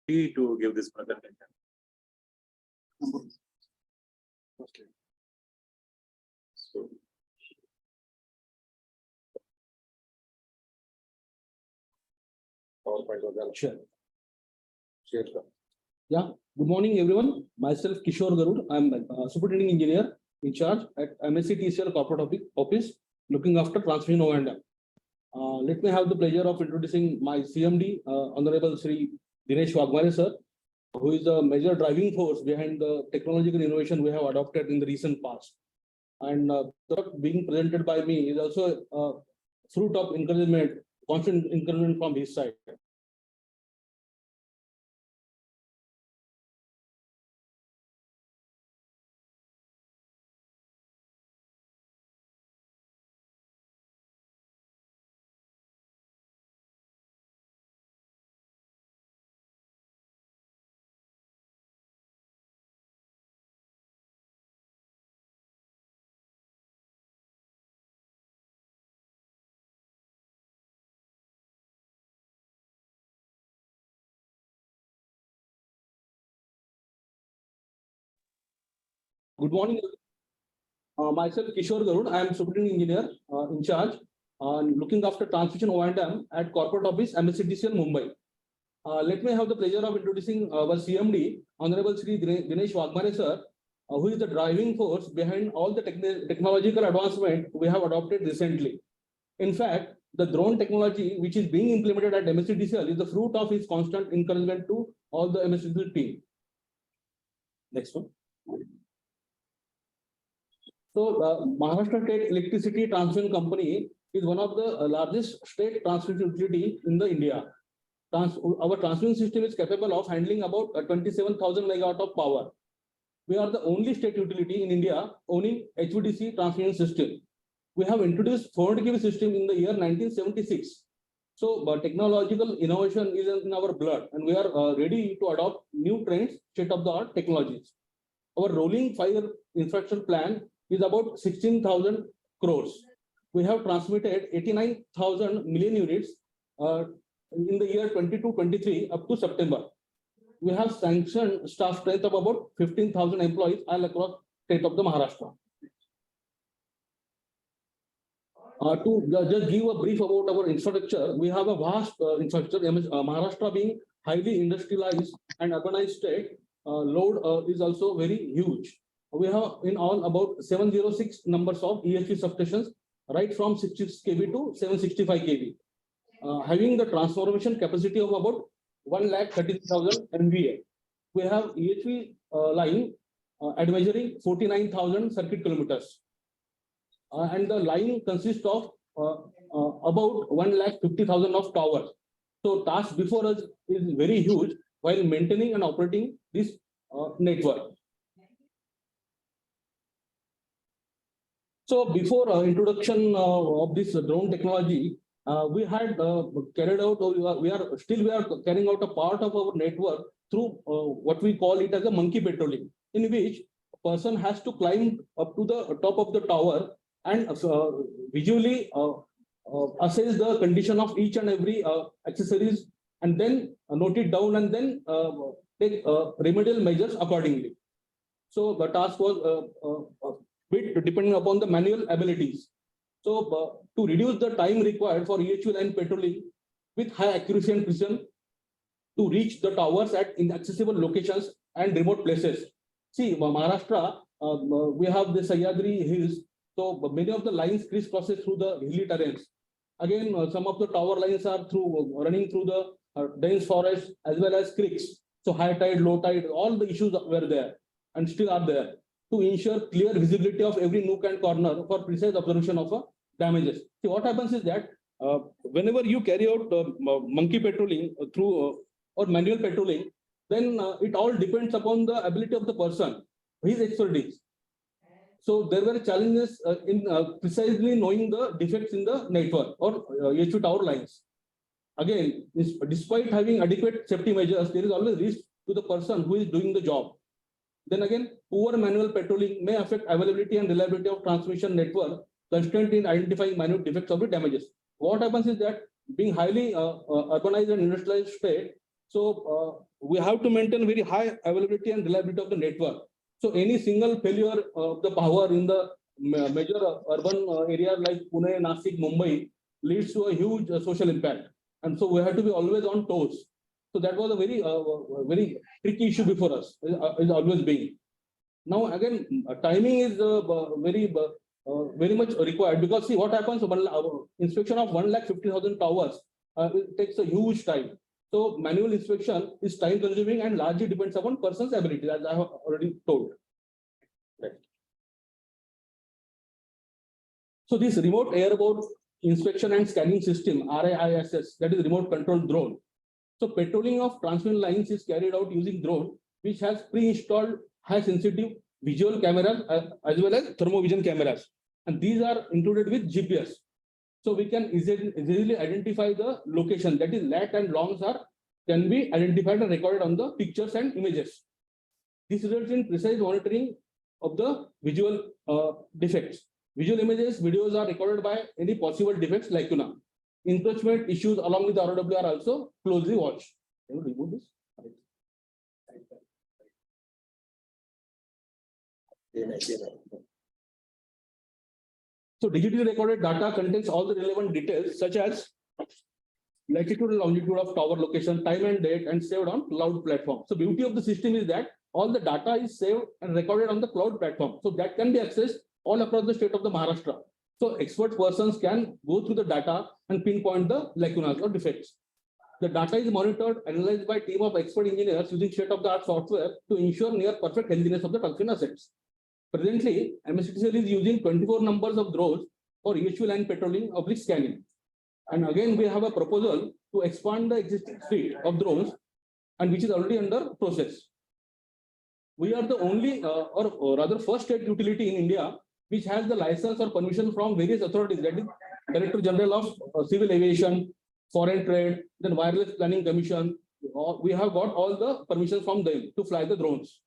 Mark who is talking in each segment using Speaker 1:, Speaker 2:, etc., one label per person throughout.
Speaker 1: to give this presentation.
Speaker 2: Okay.
Speaker 1: So,
Speaker 2: PowerPoint was there.
Speaker 3: Sure.
Speaker 2: Share, sir.
Speaker 3: Yeah. Good morning, everyone. Myself, Kishore Garud. I'm a superintending engineer in charge at MSETCL corporate office, looking after transmission O&M. Let me have the pleasure of introducing my CMD, Honorable Sri Dinesh Wagmare, sir, who is the major driving force behind the technological innovation we have adopted in the recent past. And the work being presented by me is also a fruit of encouragement, constant encouragement from his side. Good morning. Myself, Kishore Garud. I am superintending engineer in charge, looking after transmission O&M at corporate office MSETCL Mumbai. Let me have the pleasure of introducing our CMD, Honorable Sri Dinesh Wagmare, sir, who is the driving force behind all the technological advancement we have adopted recently. In fact, the drone technology which is being implemented at MSETCL is the fruit of his constant encouragement to all the MSETCL team. Next one. So, Maharashtra State Electricity Transmission Company is one of the largest state transmission utility in the India. Our transmission system is capable of handling about 27,000 megawatt of power. We are the only state utility in India owning HVDC transmission system. We have introduced 400 kV system in the year 1976. So, technological innovation is in our blood, and we are ready to adopt new trends, state-of-the-art technologies. Our rolling 5-year infrastructure plan is about 16,000 crores. We have transmitted 89,000 million units in the year 22-23 up to September. We have sanctioned staff strength of about 15,000 employees all across state of the Maharashtra. To just give a brief about our infrastructure, we have a vast infrastructure. Maharashtra being highly industrialized and urbanized state, load is also very huge. We have in all about 706 numbers of EHV substations, right from 66 kV to 765 kV, having the transformation capacity of about 1,30,000 MVA. We have EHV line advisory 49,000 circuit kilometers, and the line consists of about 1,50,000 of towers. So task before us is very huge while maintaining and operating this network. So before introduction of this drone technology, we had carried out, we are carrying out a part of our network through what we call it as a monkey patrolling, in which a person has to climb up to the top of the tower and visually assess the condition of each and every accessories, and then note it down, and then take remedial measures accordingly. So the task was bit depending upon the manual abilities. So to reduce the time required for EHV line patrolling with high accuracy and precision to reach the towers at inaccessible locations and remote places. See, Maharashtra, we have the Sahyadri hills, so many of the lines crisscrosses through the hilly terrains. Again, some of the tower lines are running through the dense forest as well as creeks. So high tide, low tide, all the issues were there and still are there, to ensure clear visibility of every nook and corner for precise observation of damages. See, what happens is that whenever you carry out monkey patrolling through or manual patrolling, then it all depends upon the ability of the person, his expertise. So there were challenges in precisely knowing the defects in the network or EHV tower lines. Again, despite having adequate safety measures, there is always risk to the person who is doing the job. Then again, poor manual patrolling may affect availability and reliability of transmission network, constraint in identifying minute defects of the damages. What happens is that being highly urbanized and industrialized state, so we have to maintain very high availability and reliability of the network. So any single failure of the power in the major urban areas like Pune, Nasik, Mumbai leads to a huge social impact. And so we have to be always on toes. So that was a very tricky issue before us, is always being. Now again, timing is very much required, because see what happens, inspection of 150,000 towers it takes a huge time. So manual inspection is time consuming and largely depends upon person's ability, as I have already told. Right. So this remote airborne inspection and scanning system, RAISS, that is remote control drone. So patrolling of transmission lines is carried out using drone, which has pre-installed high sensitive visual cameras as well as thermovision cameras. And these are included with GPS. So we can easily identify the location, that is lat and longs can be identified and recorded on the pictures and images. This results in precise monitoring of the visual defects. Visual images, videos are recorded by any possible defects like lacuna. Encroachment issues along with the ROW are also closely watched. Can you remove this? So digitally recorded data contains all the relevant details such as latitude and longitude of tower location, time and date, and saved on cloud platform. So beauty of the system is that all the data is saved and recorded on the cloud platform. So that can be accessed all across the state of the Maharashtra. So expert persons can go through the data and pinpoint the lacunas or defects. The data is monitored, analyzed by a team of expert engineers using state-of-the-art software to ensure near perfect healthiness of the transmission assets. Presently, MSETCL is using 24 numbers of drones for EHV line patrolling of scanning. And again, we have a proposal to expand the existing fleet of drones, and which is already under process. We are the only, or rather first state utility in India which has the license or permission from various authorities, that is Director General of Civil Aviation, Foreign Trade, then Wireless Planning Commission. We have got all the permissions from them to fly the drones.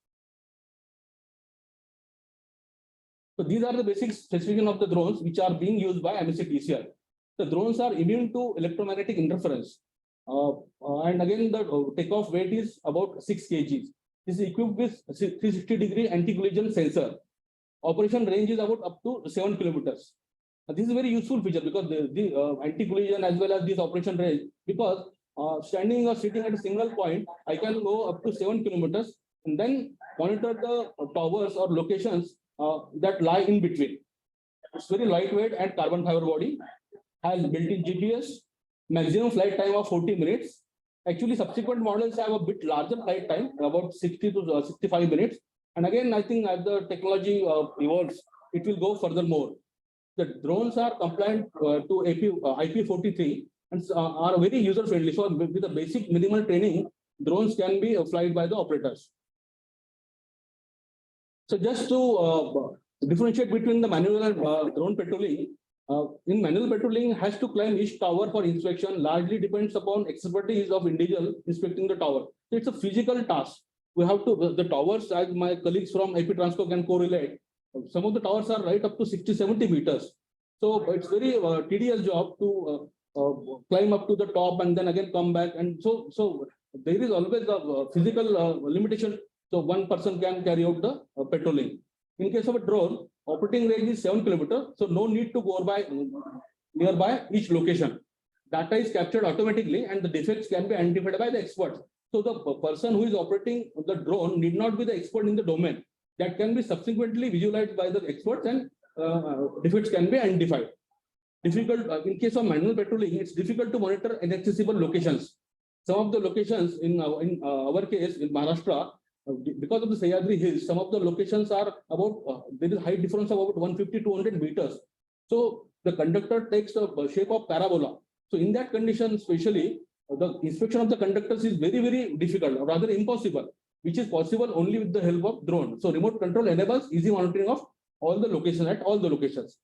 Speaker 3: So these are the basic specifications of the drones which are being used by MSETCL. The drones are immune to electromagnetic interference. And again, the takeoff weight is about 6 kg. This is equipped with 360-degree anti-collision sensor. Operation range is about up to 7 kilometers. This is a very useful feature because the anti-collision as well as this operation range, because standing or sitting at a single point, I can go up to 7 kilometers and then monitor the towers or locations that lie in between. It's very lightweight and carbon fiber body, has built-in GPS, maximum flight time of 40 minutes. Actually, subsequent models have a bit larger flight time, about 60 to 65 minutes. And again, I think as the technology evolves, it will go furthermore. The drones are compliant to IP43 and are very user-friendly. So with the basic minimal training, drones can be flied by the operators. So just to differentiate between the manual and drone patrolling, in manual patrolling has to climb each tower for inspection, largely depends upon expertise of individual inspecting the tower. So it's a physical task. We have to, the towers, as my colleagues from IP Transco can correlate, some of the towers are right up to 60-70 meters. So it's very tedious job to climb up to the top and then again come back. And so there is always a physical limitation. So one person can carry out the patrolling. In case of a drone, operating range is 7 kilometers. So no need to go by nearby each location. Data is captured automatically and the defects can be identified by the experts. So the person who is operating the drone need not be the expert in the domain. That can be subsequently visualized by the experts and defects can be identified. Difficult in case of manual patrolling, it's difficult to monitor inaccessible locations. Some of the locations in our case in Maharashtra, because of the Sahyadri Hills, some of the locations are about there is height difference of about 150-200 meters. So the conductor takes the shape of parabola. So in that condition, especially the inspection of the conductors is very, very difficult or rather impossible, which is possible only with the help of drone. So remote control enables easy monitoring of all the locations at all the locations.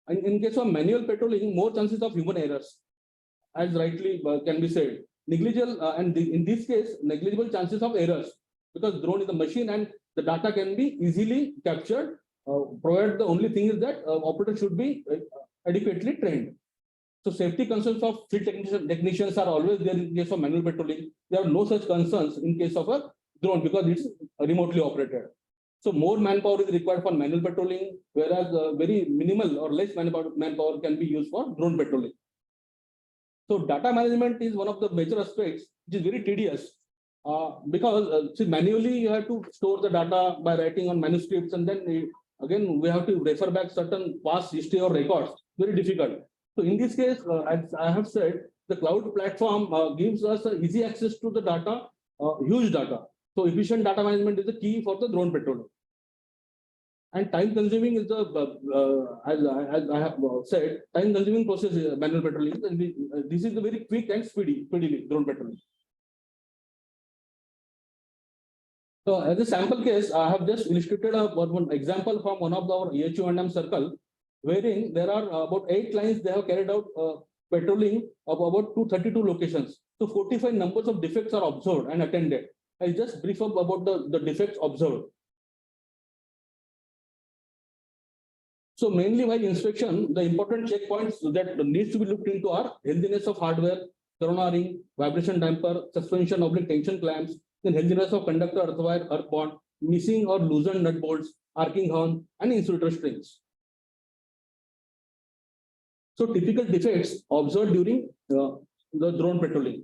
Speaker 3: And in case of manual patrolling, more chances of human errors, as rightly can be said. Negligible and in this case, negligible chances of errors because drone is a machine and the data can be easily captured. Provided the only thing is that operator should be adequately trained. So safety concerns of field technicians are always there in case of manual patrolling. There are no such concerns in case of a drone because it's remotely operated. So more manpower is required for manual patrolling, whereas very minimal or less manpower can be used for drone patrolling. So data management is one of the major aspects, which is very tedious because see, manually you have to store the data by writing on manuscripts, and then again we have to refer back certain past history or records. Very difficult. So in this case, as I have said, the cloud platform gives us easy access to the data, huge data. So efficient data management is the key for the drone patrolling. And time consuming is the, as I have said, time consuming process is manual patrolling. This is the very quick and speedily drone patrolling. So as a sample case, I have just illustrated one example from one of our EHV circle, wherein there are about 8 lines they have carried out patrolling of about 232 locations. So 45 numbers of defects are observed and attended. I'll just brief up about the defects observed. So mainly while inspection, the important checkpoints that needs to be looked into are healthiness of hardware, corona ring, vibration damper, suspension of tension clamps, then healthiness of conductor, earthwire, earth bond, missing or loosened nut bolts, arcing horn, and insulator strings. So typical defects observed during the drone patrolling.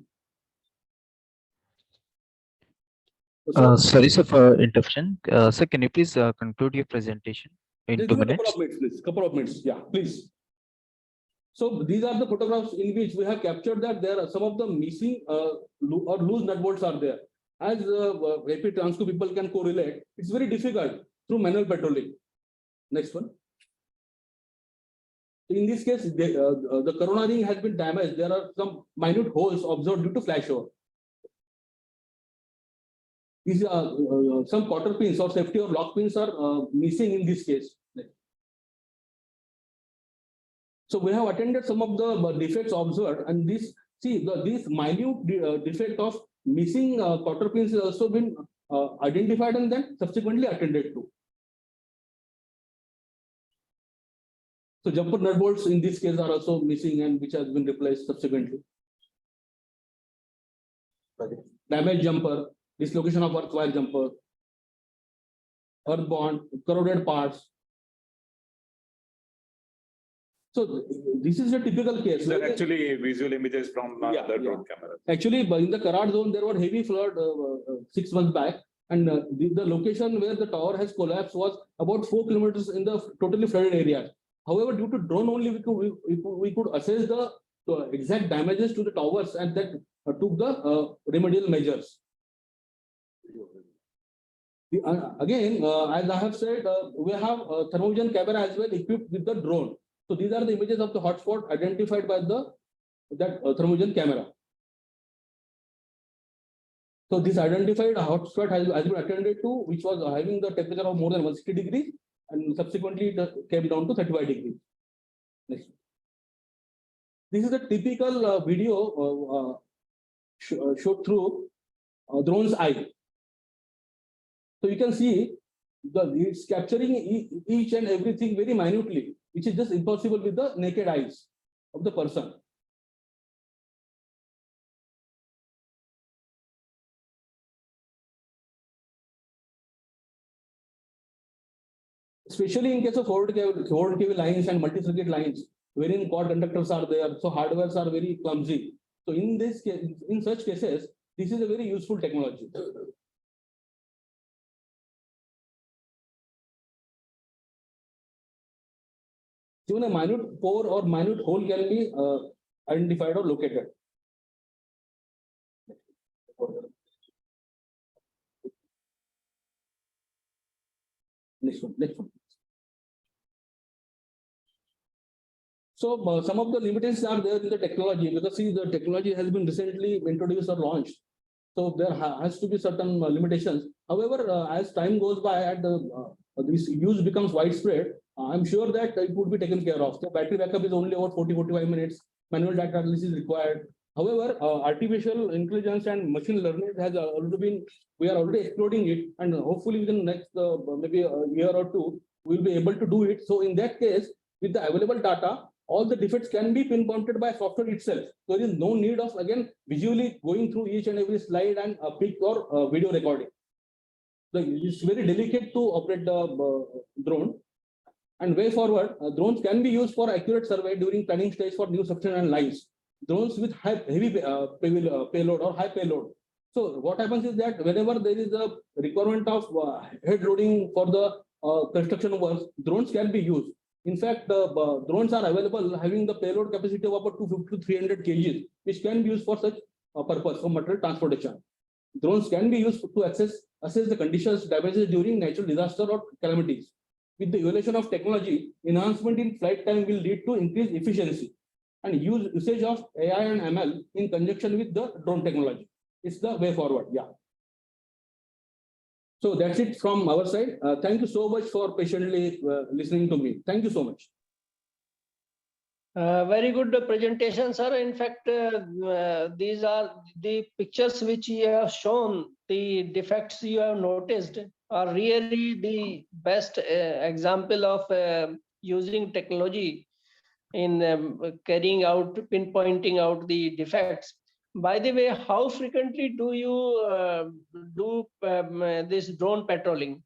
Speaker 1: Sorry, sir, for interruption. Sir, can you please conclude your presentation in 2 minutes?
Speaker 3: Couple of minutes, please. Couple of minutes. Yeah, please. So these are the photographs in which we have captured that there are some of the missing or loose nut bolts are there. As rapid transco people can correlate, it's very difficult through manual patrolling. Next one. In this case, the corona ring has been damaged. There are some minute holes observed due to flashover. These some quarter pins or safety or lock pins are missing in this case. So we have attended some of the defects observed, and this this minute defect of missing quarter pins has also been identified and then subsequently attended to. So jumper nut bolts in this case are also missing and which has been replaced subsequently. Damaged jumper, dislocation of earth wire jumper, earth bond, corroded parts. So this is a typical case.
Speaker 4: They're actually visual images from the drone camera.
Speaker 3: Actually, in the Karad zone, there were heavy flood 6 months back, and the location where the tower has collapsed was about 4 kilometers in the totally flooded area. However, due to drone only, we could assess the exact damages to the towers, and that took the remedial measures. Again, as I have said, we have thermovision camera as well equipped with the drone. So these are the images of the hotspot identified by that thermovision camera. So this identified hotspot has been attended to, which was having the temperature of more than 160 degrees, and subsequently it came down to 35 degrees. Next. This is a typical video showed through drone's eye. So you can see it's capturing each and everything very minutely, which is just impossible with the naked eyes of the person. Especially in case of forward cable lines and multi-circuit lines, wherein cord conductors are there, so hardwares are very clumsy. So in this case, in such cases, this is a very useful technology. Even a minute pore or minute hole can be identified or located. Next one. So some of the limitations are there in the technology, because see, the technology has been recently introduced or launched. So there has to be certain limitations. However, as time goes by and this use becomes widespread, I'm sure that it would be taken care of. So battery backup is only about 40-45 minutes. Manual data analysis is required. However, artificial intelligence and machine learning has already been, we are already exploring it, and hopefully within the next maybe a year or two, we'll be able to do it. So in that case, with the available data, all the defects can be pinpointed by software itself. There is no need of again visually going through each and every slide and a pic or video recording. So it's very delicate to operate the drone. And way forward, drones can be used for accurate survey during planning stage for new substation and lines. Drones with heavy payload or high payload. So what happens is that whenever there is a requirement of head loading for the construction works, drones can be used. In fact, the drones are available having the payload capacity of about 250 to 300 kg, which can be used for such purpose for material transportation. Drones can be used to assess the conditions, damages during natural disaster or calamities. With the evolution of technology, enhancement in flight time will lead to increased efficiency and usage of AI and ML in conjunction with the drone technology. It's the way forward. Yeah. So that's it from our side. Thank you so much for patiently listening to me. Thank you so much.
Speaker 5: Very good presentation, sir. In fact, these are the pictures which you have shown, the defects you have noticed are really the best example of using technology in carrying out, pinpointing out the defects. By the way, how frequently do you do this drone patrolling?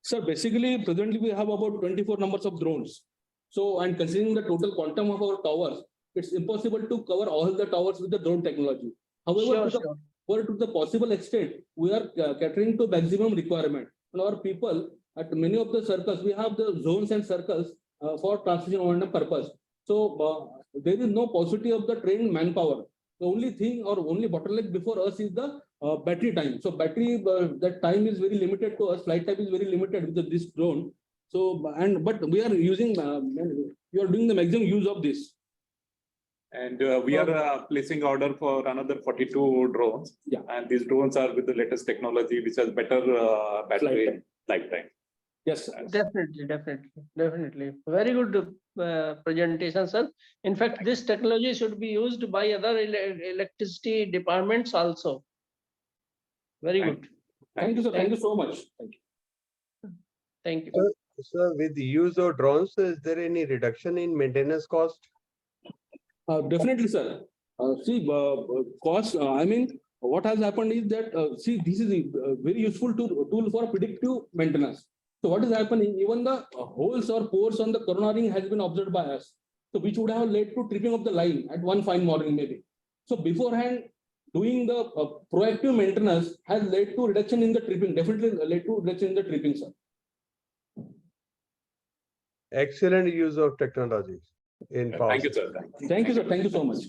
Speaker 3: Sir, basically, presently we have about 24 numbers of drones. So, and considering the total quantum of our towers, it's impossible to cover all the towers with the drone technology. However, to the possible extent, we are catering to maximum requirement. And our people at many of the circles, we have the zones and circles for transmission momentum purpose. So there is no paucity of the trained manpower. The only thing or only bottleneck before us is the battery time. So battery, that time is very limited to us. Flight time is very limited with this drone. So, but we are using, we are doing the maximum use of this.
Speaker 4: And we are placing order for another 42 drones.
Speaker 3: Yeah.
Speaker 4: And these drones are with the latest technology, which has better battery lifetime.
Speaker 3: Yes, sir.
Speaker 5: Definitely. Very good presentation, sir. In fact, this technology should be used by other electricity departments also. Very good.
Speaker 3: Thank you, sir. Thank you so much. Thank you.
Speaker 5: Thank you.
Speaker 6: Sir, with the use of drones, is there any reduction in maintenance cost?
Speaker 3: Definitely, sir. See, cost, I mean, what has happened is that, see, this is a very useful tool for predictive maintenance. So what is happening, even the holes or pores on the corona ring has been observed by us. So which would have led to tripping of the line at one fine morning maybe. So beforehand, doing the proactive maintenance has led to reduction in the tripping, definitely led to reduction in the tripping, sir.
Speaker 6: Excellent use of technology in past.
Speaker 4: Thank you, sir.
Speaker 3: Thank you, sir. Thank you so much.